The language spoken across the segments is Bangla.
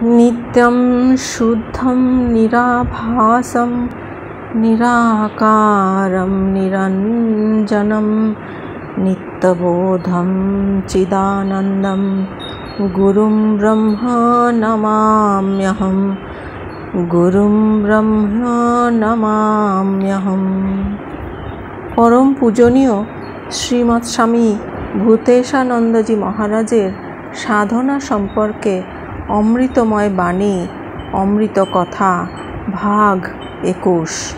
नित्यं शुद्धं निराभासं निराकारं निरञ्जनं नित्यबोधं चिदानन्दं गुरुं ब्रह्म नमाम्यहं गुरुं ब्रह्म नमाम्यहं। परम पूजनीय श्रीमৎ स्वामी भूतेशानंदजी महाराजेर साधना सम्पर्के अमृतमय बाणी अमृत कथा भाग 21।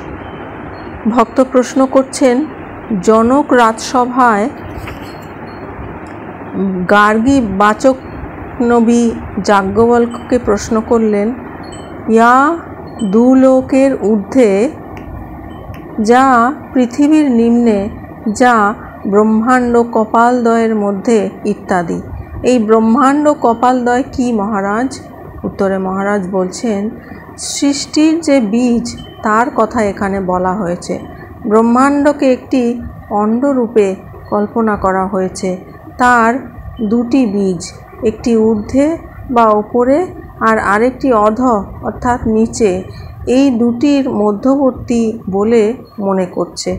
भक्त प्रश्न करछेन, जनक राजसभाय गार्गी वाचक नबी याज्ञवल्क्य प्रश्न करलेन, या दुलोकेर ऊर्ध्वे जा पृथिवीर निम्ने जा ब्रह्मांड कपालद्वयेर मध्य इत्यादि। এই ব্রহ্মাণ্ড কপালদ্বয় কি মহারাজ? উত্তরে মহারাজ বলছেন, সৃষ্টির যে বীজ তার কথা এখানে বলা হয়েছে। ব্রহ্মাণ্ডকে একটি অণ্ডরূপে কল্পনা করা হয়েছে। তার দুটি বীজ, একটি ঊর্ধ্বে বা উপরে আর আরেকটি অধ অর্থাৎ নিচে, এই দুটির মধ্যবর্তী বলে মনে করছে।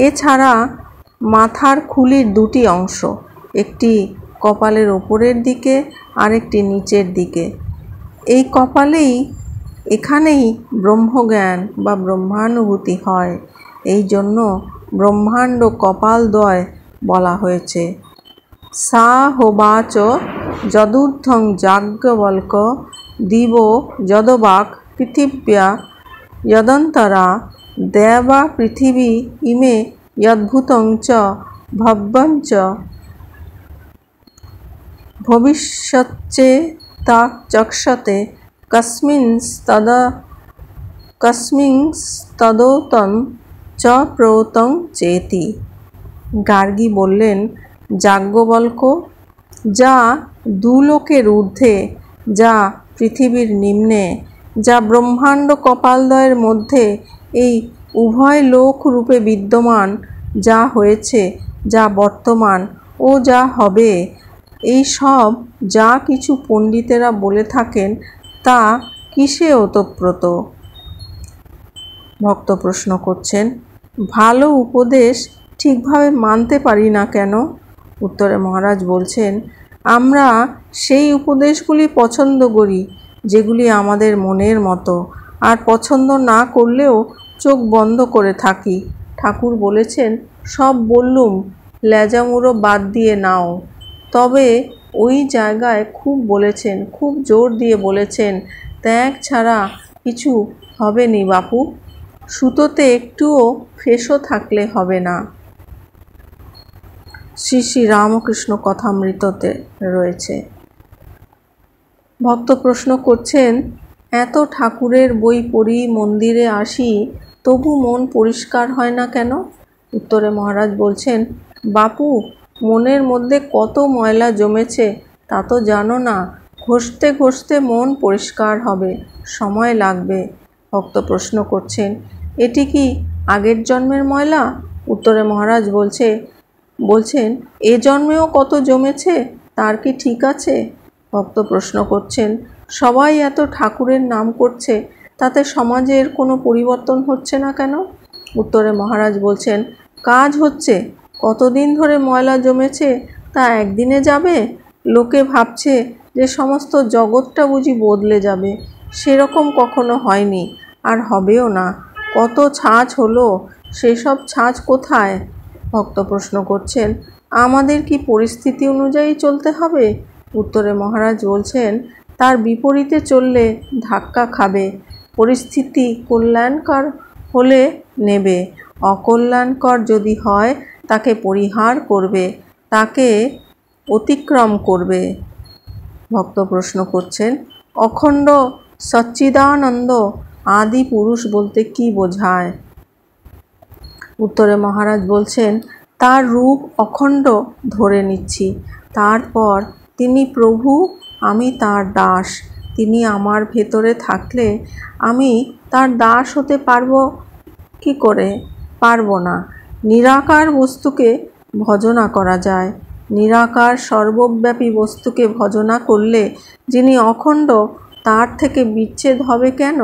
এছাড়া মাথার খুলির দুটি অংশ, একটি কপালের ওপরের দিকে আরেকটি নিচের দিকে। এই কপালেই এখানেই ব্রহ্মজ্ঞান বা ব্রহ্মানুভূতি হয়, এই জন্য ব্রহ্মাণ্ড কপালদ্বয় বলা হয়েছে। সা হোবাচ যদূর্ধ্বং যাজ্ঞবল্ক দিব যদবাক পৃথিব্যা যদন্তরা দেবা পৃথিবী ইমে যদ্ভূতং চ ভব্যং চ ভবিষ্যচ্চেতাচক্ষতে কস্মিংস্তদৌতং চ প্রৌতং চেতি। গার্গী বললেন, যাজ্ঞবল্ক, যা দুলোকের ঊর্ধ্বে, যা পৃথিবীর নিম্নে, যা ব্রহ্মাণ্ড কপালদ্বয়ের মধ্যে, এই উভয় লোক রূপে বিদ্যমান, যা হয়েছে, যা বর্তমান ও যা হবে, এই সব যা কিছু পণ্ডিতেরা বলে থাকেন তা কিসে ওতপ্রোত? ভক্ত প্রশ্ন করছেন, ভালো উপদেশ ঠিকভাবে মানতে পারি না কেন? উত্তরে মহারাজ বলছেন, আমরা সেই উপদেশগুলি পছন্দ করি যেগুলি আমাদের মনের মতো, আর পছন্দ না করলেও চোখ বন্ধ করে থাকি। ঠাকুর বলেছেন, সব বললুম, লেজামুড়ো বাদ দিয়ে নাও। তবে ওই জায়গায় খুব বলেছেন, খুব জোর দিয়ে বলেছেন, ত্যাগ ছাড়া কিছু হবে নি বাপু, সুতোতে একটুও ফেঁসও থাকলে হবে না। শ্রী শ্রী রামকৃষ্ণ কথামৃততে রয়েছে। ভক্ত প্রশ্ন করছেন, এত ঠাকুরের বই পড়ি, মন্দিরে আসি, তবু মন পরিষ্কার হয় না কেন? উত্তরে মহারাজ বলছেন, বাপু, মনের মধ্যে কত ময়লা জমেছে তা তো জানো না। ঘষতে ঘষতে মন পরিষ্কার হবে, সময় লাগবে। ভক্ত প্রশ্ন করছেন, এটি কি আগের জন্মের ময়লা? উত্তরে মহারাজ বলছেন, এ জন্মেও কত জমেছে, তার কি ঠিক আছে? ভক্ত প্রশ্ন করছেন, সবাই এত ঠাকুরের নাম করছে, তাতে সমাজের কোনো পরিবর্তন হচ্ছে না কেন? উত্তরে মহারাজ বলছেন, কাজ হচ্ছে। কতদিন ধরে ময়লা জমেছে তা একদিনে যাবে? লোকে ভাবছে যে সমস্ত জগৎটা বুঝি বদলে যাবে, সেরকম কখনো হয়নি, আর হবেও না। কত ছাঁচ হলো, সেসব ছাঁচ কোথায়? ভক্ত প্রশ্ন করছেন, আমাদের কি পরিস্থিতি অনুযায়ী চলতে হবে? উত্তরে মহারাজ বলছেন, তার বিপরীতে চললে ধাক্কা খাবে। পরিস্থিতি কল্যাণকর হলে নেবে, অকল্যাণকর যদি হয় তাকে পরিহার করবে, তাকে অতিক্রম করবে। ভক্ত প্রশ্ন করছেন, অখণ্ড সচ্চিদানন্দ আদি পুরুষ বলতে কি বোঝায়? উত্তরে মহারাজ বলছেন, তার রূপ অখণ্ড ধরে নিচ্ছি। তারপর তিনি প্রভু, আমি তার দাস। তিনি আমার ভেতরে থাকলে আমি তার দাস হতে পারবো কি করে? পারবো না। নিরাকার বস্তুকে ভজনা করা যায়, নিরাকার সর্বব্যাপী বস্তুকে ভজনা করলে যিনি অখণ্ড, তার থেকে বিচ্ছেদ হবে কেন?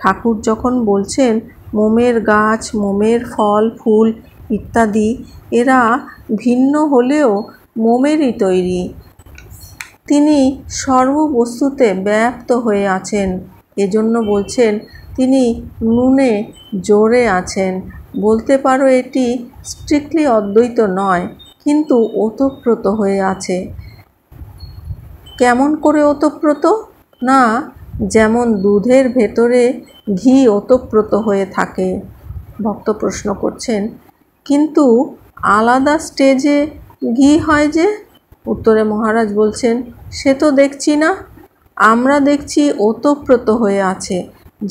ঠাকুর যখন বলছেন মোমের গাছ, মোমের ফল ফুল ইত্যাদি এরা ভিন্ন হলেও মোমেরই তৈরি। তিনি সর্ববস্তুতে ব্যাপ্ত হয়ে আছেন। এজন্য বলছেন তিনি নুনে জোরে আছেন। বলতে পারো এটি স্ট্রিক্টলি অদ্বৈত নয়, কিন্তু ওতপ্রোত হয়ে আছে। কেমন করে ওতপ্রোত? না, যেমন দুধের ভেতরে ঘি ওতপ্রোত হয়ে থাকে। ভক্ত প্রশ্ন করছেন, কিন্তু আলাদা স্টেজে ঘি হয় যে? উত্তরে মহারাজ বলছেন, সে তো দেখছি না, আমরা দেখছি ওতপ্রোত হয়ে আছে।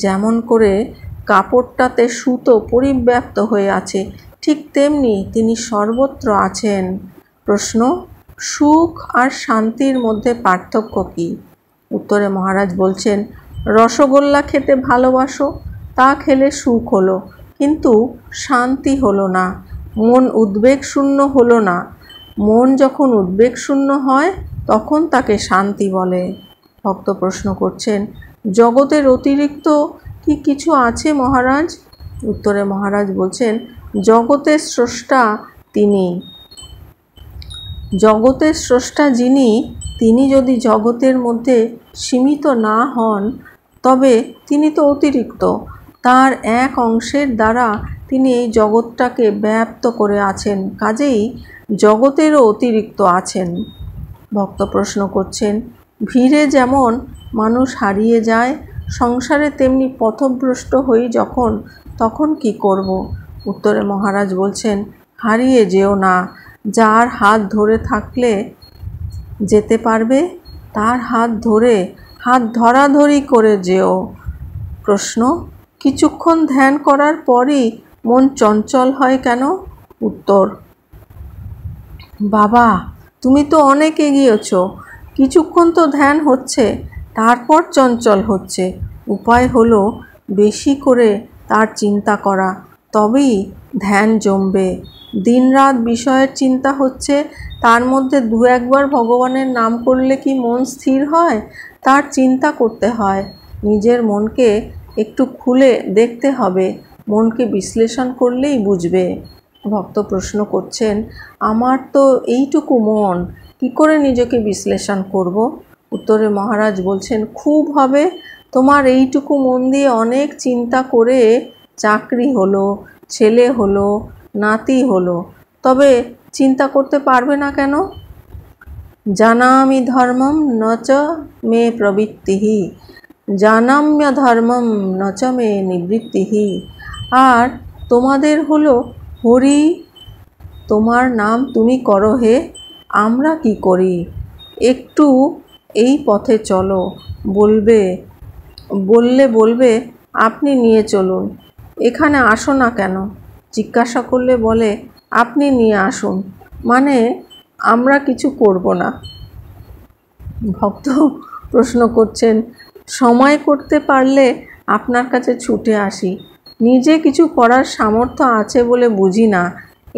যেমন করে কাপড়টাতে সুতো পরিব্যাপ্ত হয়ে আছে, ঠিক তেমনি তিনি সর্বত্র আছেন। প্রশ্ন, সুখ আর শান্তির মধ্যে পার্থক্য কী? উত্তরে মহারাজ বলছেন, রসগোল্লা খেতে ভালোবাসো, তা খেলে সুখ হলো, কিন্তু শান্তি হলো না, মন উদ্বেগ শূন্য হলো না। মন যখন উদ্বেগ শূন্য হয় তখন তাকে শান্তি বলে। ভক্ত প্রশ্ন করছেন, জগতের অতিরিক্ত কি কিছু আছে মহারাজ? উত্তরে মহারাজ বলছেন, জগতের স্রষ্টা তিনি। জগতের স্রষ্টা যিনি, তিনি যদি জগতের মধ্যে সীমিত না হন তবে তিনি তো অতিরিক্ত। তার এক অংশের দ্বারা তিনি এই জগৎটাকে ব্যাপ্ত করে আছেন, কাজেই জগতেরও অতিরিক্ত আছেন। ভক্ত প্রশ্ন করছেন, ভিড়ে যেমন মানুষ হারিয়ে যায়, সংসারে তেমনি পথভ্রষ্ট হই যখন, তখন কি করব? উত্তরে মহারাজ বলছেন, হারিয়ে যেও না। যার হাত ধরে থাকলে যেতে পারবে, তার হাত ধরে হাত ধরাধরি করে যেও। প্রশ্ন, কিছুক্ষণ ধ্যান করার পরই মন চঞ্চল হয় কেন? উত্তর, বাবা তুমি তো অনেক এগিয়েছ, কিছুক্ষণ তো ধ্যান হচ্ছে, তারপর চঞ্চল হচ্ছে। উপায় হলো বেশি করে তার চিন্তা করা, তবেই ধ্যান জমবে। দিনরাত বিষয়ের চিন্তা হচ্ছে, তার মধ্যে দু একবার ভগবানের নাম করলে কি মন স্থির হয়? তার চিন্তা করতে হয়। নিজের মনকে একটু খুলে দেখতে হবে, মনকে বিশ্লেষণ করলেই বুঝবে। ভক্ত প্রশ্ন করছেন, আমার তো এইটুকু মন, কি করে নিজেকে বিশ্লেষণ করব? উত্তরে মহারাজ বলছেন, খুব হবে। তোমার এইটুকু মন দিয়ে অনেক চিন্তা করে চাকরি হলো, ছেলে হলো, নাতি হলো, তবে চিন্তা করতে পারবে না কেন? জানামি ধর্মম ন চ মে প্রবৃত্তিঃ, জানাম্য ধর্মম ন চ মে নিবৃত্তিঃ। আর তোমাদের হলো হরি, তোমার নাম তুমি করো হে, আমরা কি করি? একটু এই পথে চলো, বলবে আপনি নিয়ে চলুন, এখানে আসো না কেন? জিজ্ঞাসা করলে বলে আপনি নিয়ে আসুন, মানে আমরা কিছু করব না। ভক্ত প্রশ্ন করছেন, সময় করতে পারলে আপনার কাছে ছুটে আসি, নিজে কিছু করার সামর্থ্য আছে বলে বুঝি না,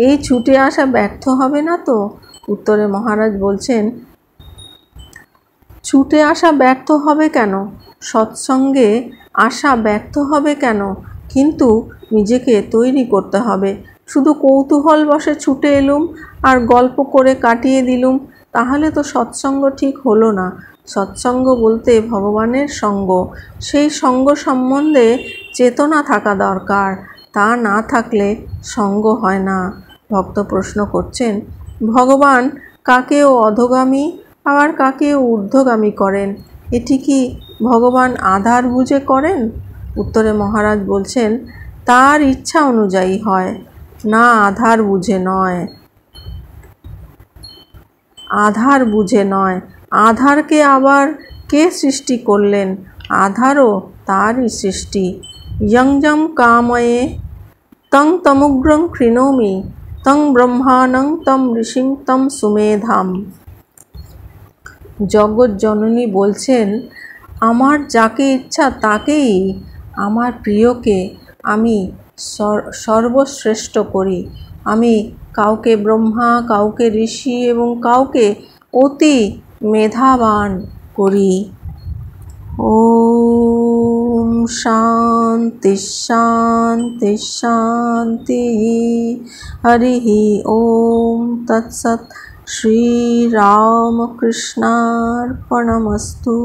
এই ছুটে আসা ব্যর্থ হবে না তো? উত্তরে মহারাজ বলছেন, ছুটে আসা ব্যর্থ হবে কেন? সৎসঙ্গে আসা ব্যর্থ হবে কেন? কিন্তু নিজেকে তৈরি করতে হবে। শুধু কৌতূহল বশে ছুটে এলুম আর গল্প করে কাটিয়ে দিলুম, তাহলে তো সৎসঙ্গ ঠিক হলো না। সৎসঙ্গ বলতে ভগবানের সঙ্গ, সেই সঙ্গ সম্বন্ধে চেতনা থাকা দরকার, তা না থাকলে সঙ্গ হয় না। ভক্ত প্রশ্ন করছেন, ভগবান কাকেও অধোগামী আবার কাকেও ঊর্ধ্বগামী করেন, এটি কি ভগবান আধার বুঝে করেন? উত্তরে মহারাজ বলছেন, তার ইচ্ছা অনুযায়ী হয়, না আধার বুঝে নয়। আধার বুঝে নয়। আধারকে আবার কে সৃষ্টি করলেন? আধারও তারই সৃষ্টি। ইয়ং কাময়ে তং তমুগ্রং কৃণোমি, তং ব্রহ্মাণং তম ঋষিং তম সুমেধাম। জগৎ জননী বলছেন, আমার যাকে ইচ্ছা তাকেই, আমার প্রিয়কে আমি সর্বশ্রেষ্ঠ করি। আমি কাউকে ব্রহ্মা, কাউকে ঋষি এবং কাউকে অতি মেধাবান করি। ওম শান্তি শান্তি শান্তি। হরি ওম তৎসৎ। শ্রীরামকৃষ্ণার্পণমস্তু।